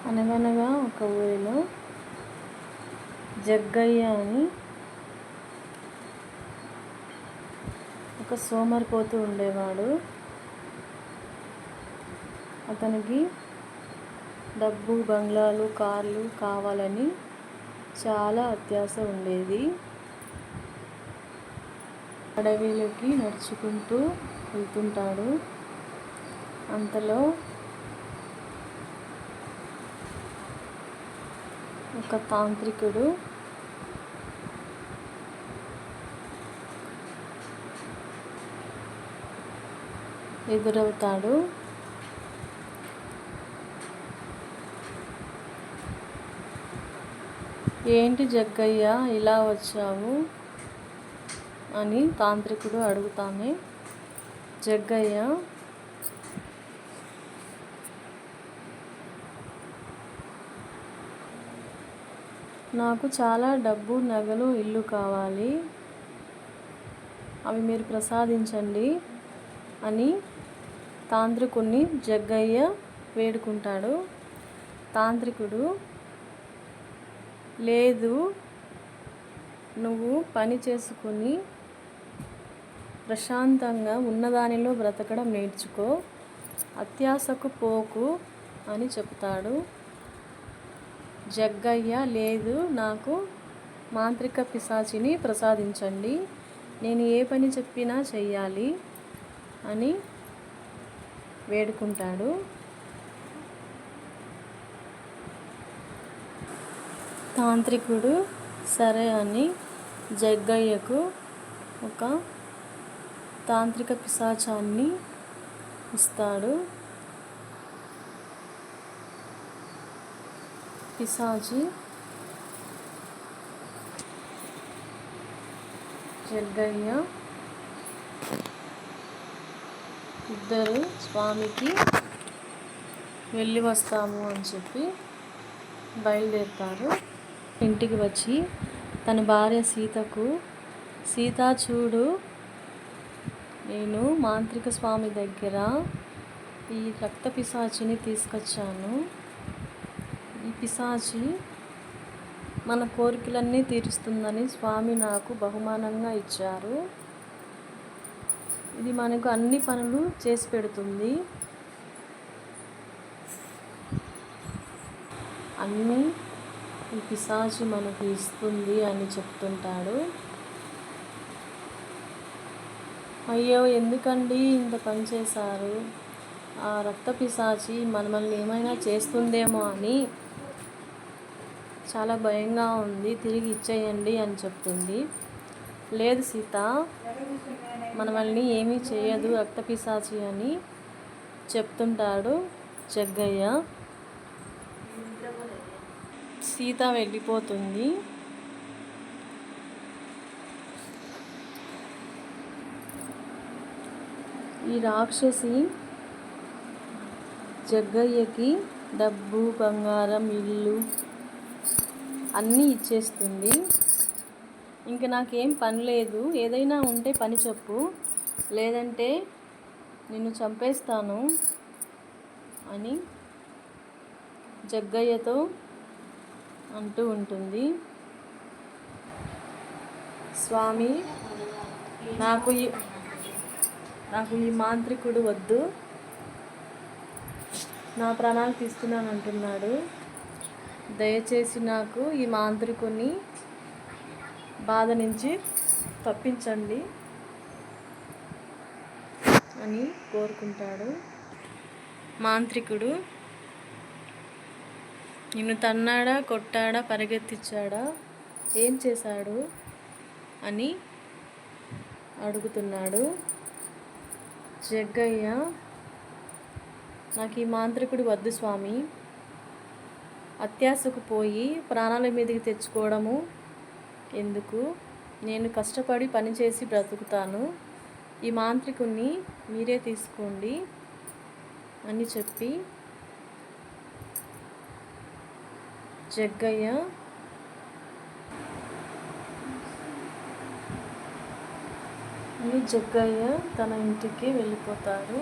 అనగనగా ఒక ఊరిలో జగ్గయ్య అని ఒక సోమరిపోతు ఉండేవాడు. అతనికి డబ్బు, బంగ్లాలు, కార్లు కావాలని చాలా అత్యాశ ఉండేది. అడవిలోకి నడుచుకుంటూ వెళ్తుంటాడు. అంతలో ఒక తాంత్రికుడు ఎదురవుతాడు. ఏంటి జగ్గయ్య ఇలా వచ్చావు అని తాంత్రికుడు అడుగుతానే, జగ్గయ్య నాకు చాలా డబ్బు, నగలు, ఇల్లు కావాలి, అవి మీరు ప్రసాదించండి అని తాంత్రికుడిని జగ్గయ్య వేడుకుంటాడు. తాంత్రికుడు, లేదు, నువ్వు పని చేసుకుని ప్రశాంతంగా ఉన్నదానిలో బ్రతకడం నేర్చుకో, అత్యాశకు పోకు అని చెప్తాడు. జగ్గయ్య, లేదు, నాకు మాంత్రిక పిశాచిని ప్రసాదించండి, నేను ఏ పని చెప్పినా చెయ్యాలి అని వేడుకుంటాడు. తాంత్రికుడు సరే అని జగ్గయ్యకు ఒక తాంత్రిక పిశాచాన్ని ఇస్తాడు. పిశాచి జగ్గయ్య ఇద్దరు స్వామికి వెళ్ళి వస్తాము అని చెప్పి బయలుదేరుతారు. ఇంటికి వచ్చి తన భార్య సీతకు, సీత చూడు, నేను మాంత్రిక స్వామి దగ్గర ఈ రక్త పిశాచిని తీసుకొచ్చాను. ఈ పిశాచి మన కోరికలన్నీ తీరుస్తుందని స్వామి నాకు బహుమానంగా ఇచ్చారు. ఇది మనకు అన్ని పనులు చేసి పెడుతుంది, అన్నీ ఈ పిశాచి మనకు ఇస్తుంది అని చెప్తుంటాడు. అయ్యో, ఎందుకండి ఇంత పని చేశారు? ఆ రక్త పిశాచి మనల్ని ఏమైనా చేస్తుందేమో అని చాలా భయంగా ఉంది, తిరిగి ఇచ్చేయండి అని చెప్తుంది. లేదు సీత, మనల్ని ఏమీ చేయదు రక్త పిశాచి అని చెప్తుంటాడు జగ్గయ్య. సీత వెళ్ళిపోతుంది. ఈ రాక్షసి జగ్గయ్యకి డబ్బు, బంగారం, ఇల్లు అన్నీ ఇచ్చేస్తుంది. ఇంక నాకేం పని లేదు, ఏదైనా ఉంటే పని చెప్పు, లేదంటే నిన్ను చంపేస్తాను అని జగ్గయ్యతో అంటూ ఉంటుంది. స్వామి, నాకు ఈ మాంత్రికుడు వద్దు, నా ప్రాణాలు తీస్తున్నాను అంటున్నాడు. దయచేసి నాకు ఈ మాంత్రికుని బాధ నుంచి తప్పించండి అని కోరుకుంటాడు. మాంత్రికుడు, నిన్ను తన్నాడా, కొట్టాడా, పరిగెత్తించాడా, ఏం చేశాడు అని అడుగుతున్నాడు. జగ్గయ్య, నాకు ఈ మాంత్రికుడు వద్దు స్వామి, అత్యాశకు పోయి ప్రాణాల మీదకి తెచ్చుకోవడము ఎందుకు, నేను కష్టపడి పనిచేసి బ్రతుకుతాను, ఈ మాంత్రికుణ్ణి మీరే తీసుకోండి అని చెప్పి జగ్గయ్య తన ఇంటికి వెళ్ళిపోతాడు.